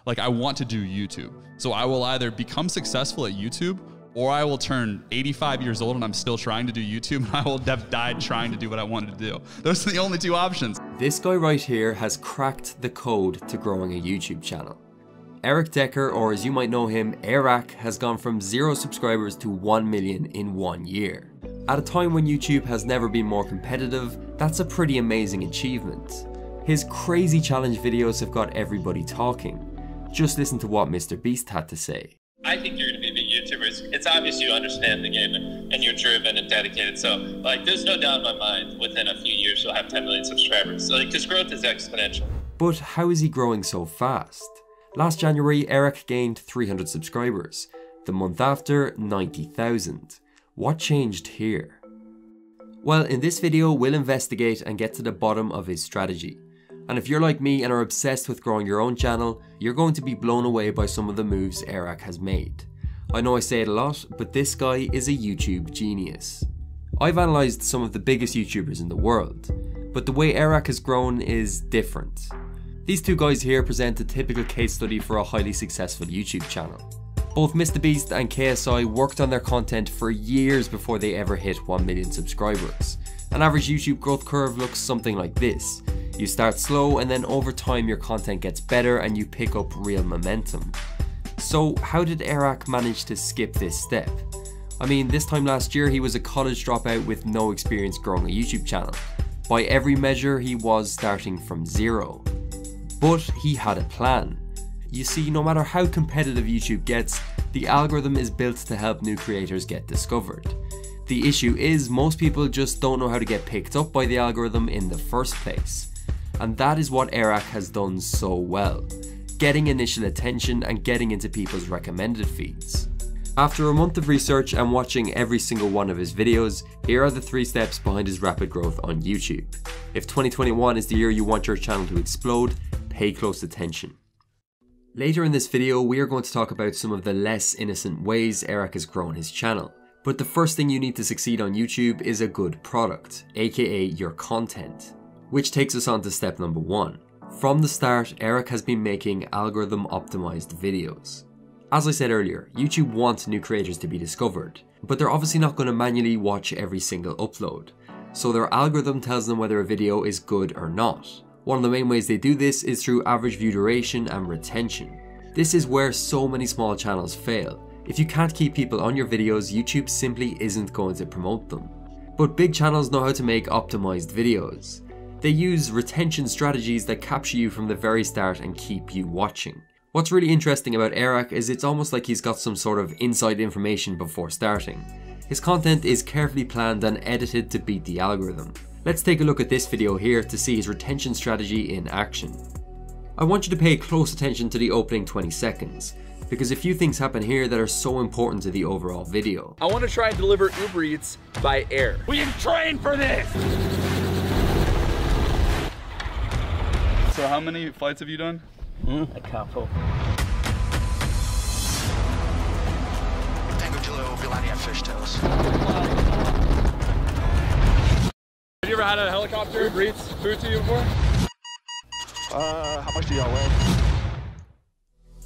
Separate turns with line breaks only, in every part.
Like, I want to do YouTube. So I will either become successful at YouTube, or I will turn 85 years old and I'm still trying to do YouTube, and I will have died trying to do what I wanted to do. Those are the only two options.
This guy right here has cracked the code to growing a YouTube channel. Eric Decker, or as you might know him, Airrack, has gone from 0 subscribers to 1 million in 1 year. At a time when YouTube has never been more competitive, that's a pretty amazing achievement. His crazy challenge videos have got everybody talking. Just listen to what Mr. Beast had to say.
I think you're going to be a big YouTuber. It's obvious you understand the game and you're driven and dedicated. So, like, there's no doubt in my mind within a few years you'll have 10 million subscribers. So, like, his growth is exponential.
But how is he growing so fast? Last January, Eric gained 300 subscribers. The month after, 90,000. What changed here? Well, in this video, we'll investigate and get to the bottom of his strategy. And if you're like me and are obsessed with growing your own channel, you're going to be blown away by some of the moves Airrack has made. I know I say it a lot, but this guy is a YouTube genius. I've analysed some of the biggest YouTubers in the world, but the way Airrack has grown is different. These two guys here present a typical case study for a highly successful YouTube channel. Both Mr Beast and KSI worked on their content for years before they ever hit 1 million subscribers. An average YouTube growth curve looks something like this. You start slow and then over time your content gets better and you pick up real momentum. So how did Airrack manage to skip this step? I mean, this time last year he was a college dropout with no experience growing a YouTube channel. By every measure he was starting from 0. But he had a plan. You see, no matter how competitive YouTube gets, the algorithm is built to help new creators get discovered. The issue is most people just don't know how to get picked up by the algorithm in the first place. And that is what Airrack has done so well, getting initial attention and getting into people's recommended feeds. After a month of research and watching every single one of his videos, here are the 3 steps behind his rapid growth on YouTube. If 2021 is the year you want your channel to explode, pay close attention. Later in this video, we are going to talk about some of the less innocent ways Airrack has grown his channel. But the first thing you need to succeed on YouTube is a good product, aka your content. Which takes us on to step number 1. From the start, Airrack has been making algorithm optimized videos. As I said earlier, YouTube wants new creators to be discovered, but they're obviously not going to manually watch every single upload. So their algorithm tells them whether a video is good or not. One of the main ways they do this is through average view duration and retention. This is where so many small channels fail. If you can't keep people on your videos, YouTube simply isn't going to promote them. But big channels know how to make optimized videos. They use retention strategies that capture you from the very start and keep you watching. What's really interesting about Airrack is it's almost like he's got some sort of inside information before starting. His content is carefully planned and edited to beat the algorithm. Let's take a look at this video here to see his retention strategy in action. I want you to pay close attention to the opening 20 seconds, because a few things happen here that are so important to the overall video.
I want to try and deliver Uber Eats by air. We can train for this!
So how many flights have you done?
A couple.
Tango Kilo, Vilania Fishtails.
Have you ever had a helicopter Uber Eats food to you before?
How much do y'all weigh?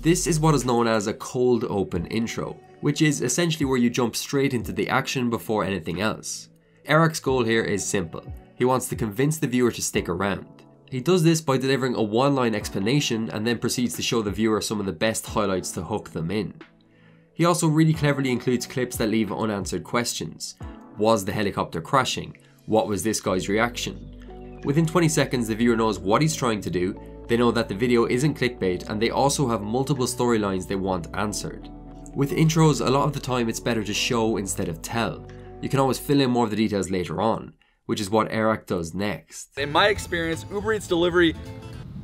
This is what is known as a cold open intro, which is essentially where you jump straight into the action before anything else. Airrack's goal here is simple. He wants to convince the viewer to stick around. He does this by delivering a one-line explanation and then proceeds to show the viewer some of the best highlights to hook them in. He also really cleverly includes clips that leave unanswered questions. Was the helicopter crashing? What was this guy's reaction? Within 20 seconds, the viewer knows what he's trying to do, they know that the video isn't clickbait, and they also have multiple storylines they want answered. With intros, a lot of the time it's better to show instead of tell. You can always fill in more of the details later on, which is what Airrack does next.
In my experience, Uber Eats delivery,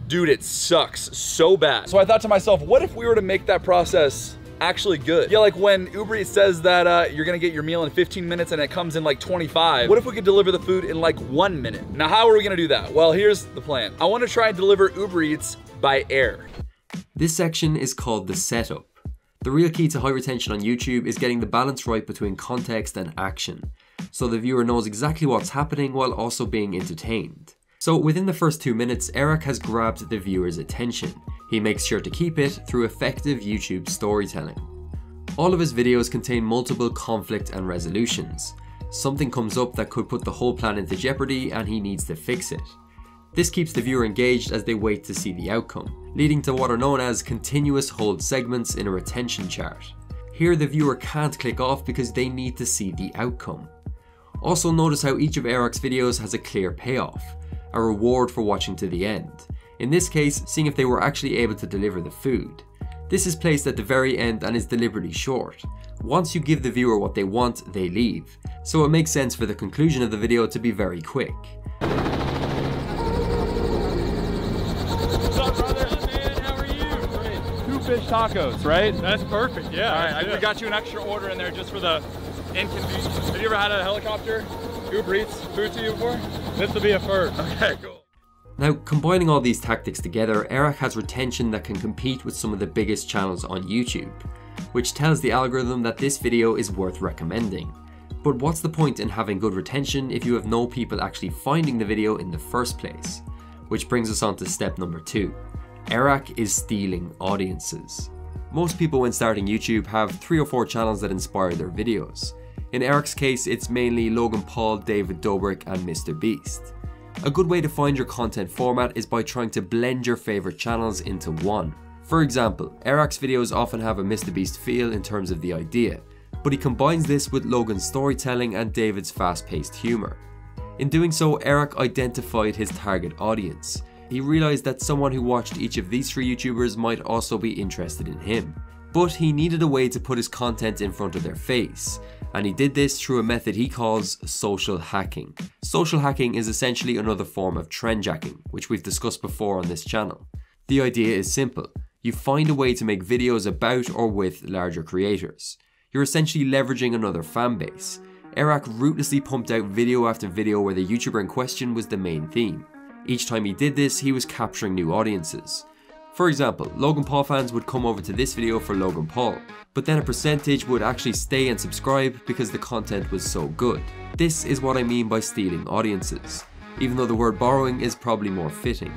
dude, it sucks so bad. So I thought to myself, what if we were to make that process actually good? Yeah, like when Uber Eats says that you're gonna get your meal in 15 minutes and it comes in like 25, what if we could deliver the food in like 1 minute? Now, how are we gonna do that? Well, here's the plan. I wanna try and deliver Uber Eats by air.
This section is called the setup. The real key to high retention on YouTube is getting the balance right between context and action, so the viewer knows exactly what's happening while also being entertained. So within the first 2 minutes, Airrack has grabbed the viewer's attention. He makes sure to keep it through effective YouTube storytelling. All of his videos contain multiple conflict and resolutions. Something comes up that could put the whole plan into jeopardy and he needs to fix it. This keeps the viewer engaged as they wait to see the outcome, leading to what are known as continuous hold segments in a retention chart. Here the viewer can't click off because they need to see the outcome. Also notice how each of Airrack's videos has a clear payoff, a reward for watching to the end. In this case, seeing if they were actually able to deliver the food. This is placed at the very end and is deliberately short. Once you give the viewer what they want, they leave. So it makes sense for the conclusion of the video to be very quick.
What's up, brother? Man, how are you? Great. 2 fish tacos, right?
That's perfect, yeah.
All right, we got you an extra order in there just for the inconvenience. Have you ever had a helicopter Uber Eats food to you before?
This will be a first.
Okay, cool.
Now, combining all these tactics together, Airrack has retention that can compete with some of the biggest channels on YouTube, which tells the algorithm that this video is worth recommending. But what's the point in having good retention if you have no people actually finding the video in the first place? Which brings us on to step number 2. Airrack is stealing audiences. Most people when starting YouTube have 3 or 4 channels that inspire their videos. In Airrack's case, it's mainly Logan Paul, Dobrik and Mr Beast. A good way to find your content format is by trying to blend your favourite channels into one. For example, Airrack's videos often have a Mr Beast feel in terms of the idea, but he combines this with Logan's storytelling and David's fast-paced humour. In doing so, Airrack identified his target audience. He realised that someone who watched each of these 3 YouTubers might also be interested in him. But he needed a way to put his content in front of their face, and he did this through a method he calls social hacking. Social hacking is essentially another form of trendjacking, which we've discussed before on this channel. The idea is simple. You find a way to make videos about or with larger creators. You're essentially leveraging another fan base. Airrack ruthlessly pumped out video after video where the YouTuber in question was the main theme. Each time he did this, he was capturing new audiences. For example, Logan Paul fans would come over to this video for Logan Paul, but then a percentage would actually stay and subscribe because the content was so good. This is what I mean by stealing audiences, even though the word borrowing is probably more fitting.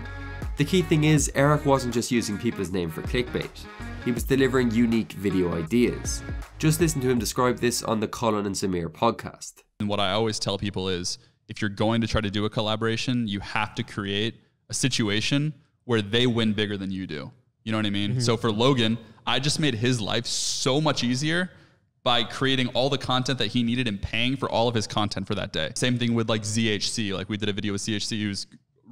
The key thing is, Airrack wasn't just using people's name for clickbait. He was delivering unique video ideas. Just listen to him describe this on the Colin and Samir podcast.
And what I always tell people is, if you're going to try to do a collaboration, you have to create a situation where they win bigger than you do. You know what I mean? So for Logan, I just made his life so much easier by creating all the content that he needed and paying for all of his content for that day. Same thing with like ZHC. Like we did a video with ZHC, who's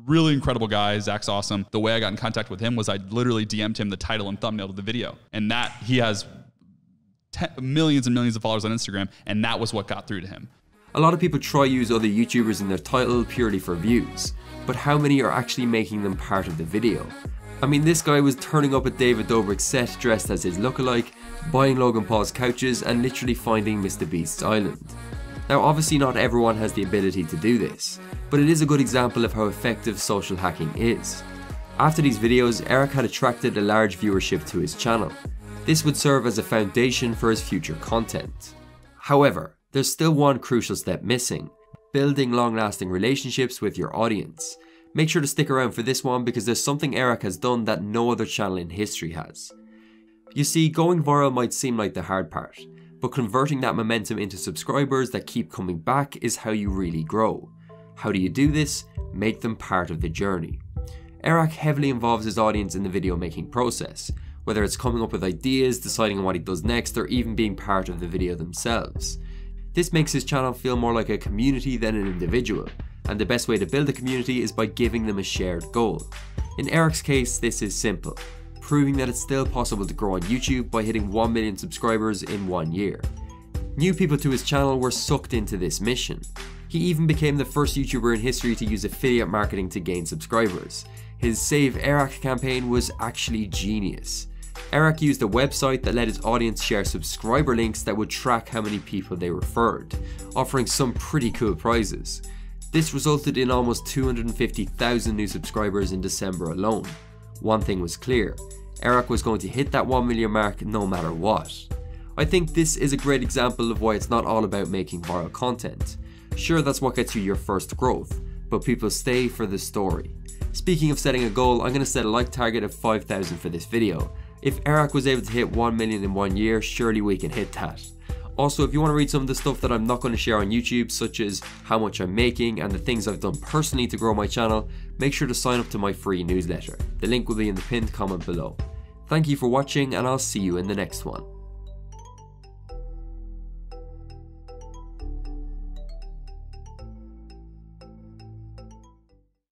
really incredible guy. Zach's awesome. The way I got in contact with him was I literally DM'd him the title and thumbnail of the video. And that he has millions and millions of followers on Instagram. And that was what got through to him.
A lot of people try use other YouTubers in their title purely for views, but how many are actually making them part of the video? I mean, this guy was turning up at David Dobrik's set dressed as his lookalike, buying Logan Paul's couches and literally finding Mr Beast's island. Now obviously not everyone has the ability to do this, but it is a good example of how effective social hacking is. After these videos, Airrack had attracted a large viewership to his channel. This would serve as a foundation for his future content. However, there's still one crucial step missing: building long-lasting relationships with your audience. Make sure to stick around for this one because there's something Airrack has done that no other channel in history has. You see, going viral might seem like the hard part, but converting that momentum into subscribers that keep coming back is how you really grow. How do you do this? Make them part of the journey. Airrack heavily involves his audience in the video making process, whether it's coming up with ideas, deciding on what he does next, or even being part of the video themselves. This makes his channel feel more like a community than an individual, and the best way to build a community is by giving them a shared goal. In Airrack's case, this is simple, proving that it's still possible to grow on YouTube by hitting 1 million subscribers in 1 year. New people to his channel were sucked into this mission. He even became the first YouTuber in history to use affiliate marketing to gain subscribers. His Save Airrack campaign was actually genius. Airrack used a website that let his audience share subscriber links that would track how many people they referred, offering some pretty cool prizes. This resulted in almost 250,000 new subscribers in December alone. One thing was clear: Airrack was going to hit that 1 million mark no matter what. I think this is a great example of why it's not all about making viral content. Sure, that's what gets you your first growth, but people stay for the story. Speaking of setting a goal, I'm going to set a like target of 5,000 for this video. If Airrack was able to hit 1 million in 1 year, surely we can hit that. Also, if you want to read some of the stuff that I'm not going to share on YouTube, such as how much I'm making and the things I've done personally to grow my channel, make sure to sign up to my free newsletter. The link will be in the pinned comment below. Thank you for watching, and I'll see you in the next one.